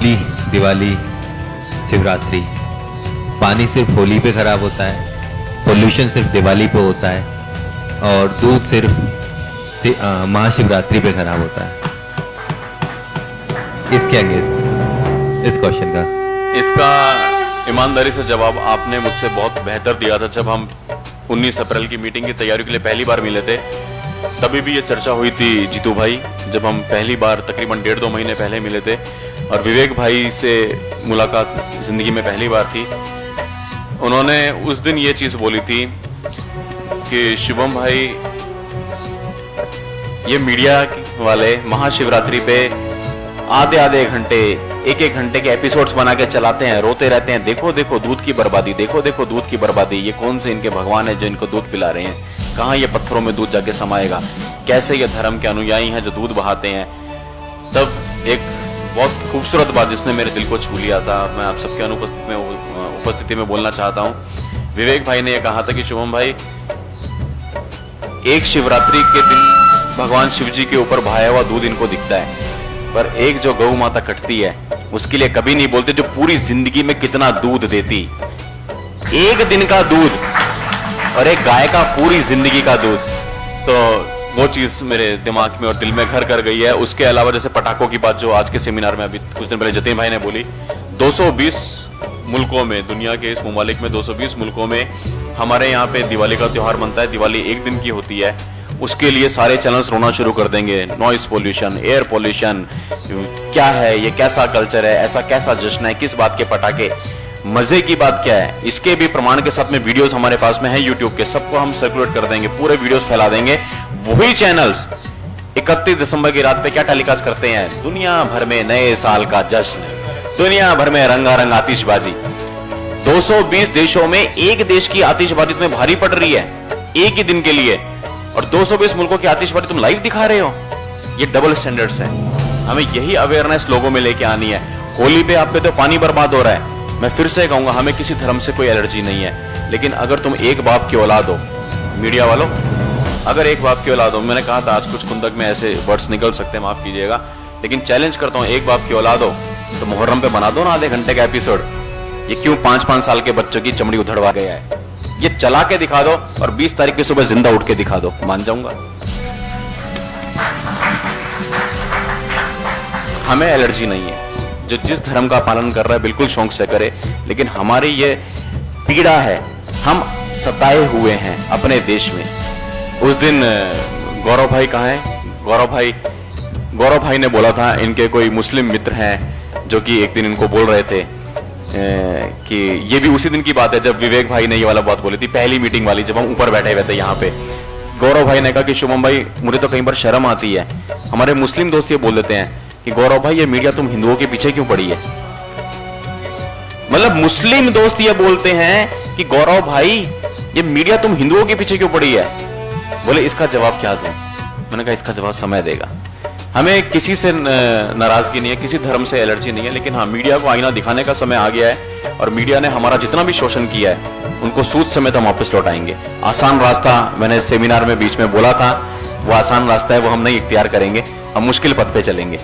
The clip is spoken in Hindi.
होली, दिवाली, शिवरात्रि, पानी सिर्फ होली पे खराब होता है, पोल्यूशन सिर्फ दिवाली पे होता है और दूध सिर्फ महाशिवरात्रि पे खराब होता है। इसके अगेंस्ट इस क्वेश्चन का इसका ईमानदारी से जवाब आपने मुझसे बहुत बेहतर दिया था जब हम 19 अप्रैल की मीटिंग की तैयारी के लिए पहली बार मिले थे। तभी भी ये चर्चा हुई थी जीतू भाई, जब हम पहली बार तकरीबन 1.5-2 महीने पहले मिले थे और विवेक भाई से मुलाकात जिंदगी में पहली बार थी। उन्होंने उस दिन ये चीज बोली थी कि शुभम भाई, ये मीडिया वाले महाशिवरात्रि पे आधे घंटे, एक घंटे के एपिसोड्स बना के चलाते हैं, रोते रहते हैं, देखो देखो दूध की बर्बादी, देखो देखो दूध की बर्बादी, ये कौन से इनके भगवान है जो इनको दूध पिला रहे हैं, कहाँ ये पत्थरों में दूध जाके समाएगा, कैसे ये धर्म के अनुयायी हैं जो दूध बहाते हैं। तब एक बहुत खूबसूरत बात जिसने मेरे दिल को छू लिया था, मैं आप सबके उपस्थिति में बोलना चाहता हूँ। विवेक भाई ने यह कहा था कि शुभम भाई, एक शिवरात्रि के दिन भगवान शिव जी के ऊपर बहाया हुआ दूध इनको दिखता है, पर एक जो गौ माता कटती है उसके लिए कभी नहीं बोलते जो पूरी जिंदगी में कितना दूध देती। एक दिन का दूध और एक गाय का पूरी जिंदगी का दूध, तो वो चीज मेरे दिमाग में और दिल में घर कर गई है। उसके अलावा जैसे पटाखों की बात जो आज के सेमिनार में अभी कुछ दिन पहले जतीन भाई ने बोली, 220 मुल्कों में, दुनिया के इस ममालिक में 220 मुल्कों में हमारे यहाँ पे दिवाली का त्योहार बनता है। दिवाली एक दिन की होती है, उसके लिए सारे चैनल्स रोना शुरू कर देंगे, नॉइस पोल्यूशन, एयर पोल्यूशन, क्या है ये, कैसा कल्चर है, ऐसा कैसा जश्न है, किस बात के पटाखे। मजे की बात क्या है, इसके भी प्रमाण के साथ में वीडियोस हमारे पास में है यूट्यूब के, सबको हम सर्कुलेट कर देंगे, पूरे वीडियोस फैला देंगे। वही चैनल्स 31 दिसंबर की रात पे क्या टेलीकास्ट करते हैं, दुनिया भर में नए साल का जश्न, दुनिया भर में रंगारंग आतिशबाजी। 220 देशों में एक देश की आतिशबाजी तुम्हें भारी पड़ रही है एक ही दिन के लिए, और 220 मुल्कों की आतिशबाजी तुम लाइव दिखा रहे हो। ये डबल स्टैंडर्ड्स है। हमें यही अवेयरनेस लोगों में लेके आनी है। होली पे आप पे तो पानी बर्बाद हो रहा है, मैं फिर से कहूंगा हमें किसी धर्म से कोई एलर्जी नहीं है, लेकिन अगर तुम एक बाप की औलाद हो, मीडिया वालों, अगर एक बाप की औलाद हो, मैंने कहा था आज कुछ खुंदक में ऐसे वर्ड्स निकल सकते हैं, माफ कीजिएगा, लेकिन चैलेंज करता हूं, एक बाप की औलाद हो तो मुहर्रम पे बना दो ना आधे घंटे का एपिसोड। ये क्यों 5-5 साल के बच्चों की चमड़ी उधड़वा गया है, ये चला के दिखा दो और 20 तारीख की सुबह जिंदा उठ के दिखा दो, मान जाऊंगा। हमें एलर्जी नहीं है, जो जिस धर्म का पालन कर रहा है बिल्कुल शौक से करे, लेकिन हमारी ये पीड़ा है, हम सताए हुए हैं अपने देश में। उस दिन गौरव भाई कहाँ है, गौरव भाई ने बोला था, इनके कोई मुस्लिम मित्र हैं जो कि एक दिन इनको बोल रहे थे कि ये भी उसी दिन की बात है जब विवेक भाई ने ये वाला बात बोली थी, पहली मीटिंग वाली, जब हम ऊपर बैठे हुए थे यहाँ पे। गौरव भाई ने कहा कि शुभम भाई, मुझे तो कई बार शर्म आती है, हमारे मुस्लिम दोस्त ये बोल देते हैं कि गौरव भाई, ये मीडिया तुम हिंदुओं के पीछे क्यों पड़ी है। मतलब मुस्लिम दोस्त ये बोलते हैं कि गौरव भाई, ये मीडिया तुम हिंदुओं के पीछे क्यों पड़ी है। बोले इसका जवाब क्या दूं। मैंने कहा इसका जवाब समय देगा। हमें किसी से नाराजगी नहीं है, किसी धर्म से एलर्जी नहीं है, लेकिन हाँ, मीडिया को आईना दिखाने का समय आ गया है और मीडिया ने हमारा जितना भी शोषण किया है उनको सूद समेत हम वापस लौटाएंगे। आसान रास्ता मैंने सेमिनार में बीच में बोला था, वो आसान रास्ता है, वो हम नहीं इख्तियार करेंगे, हम मुश्किल पथ पे चलेंगे।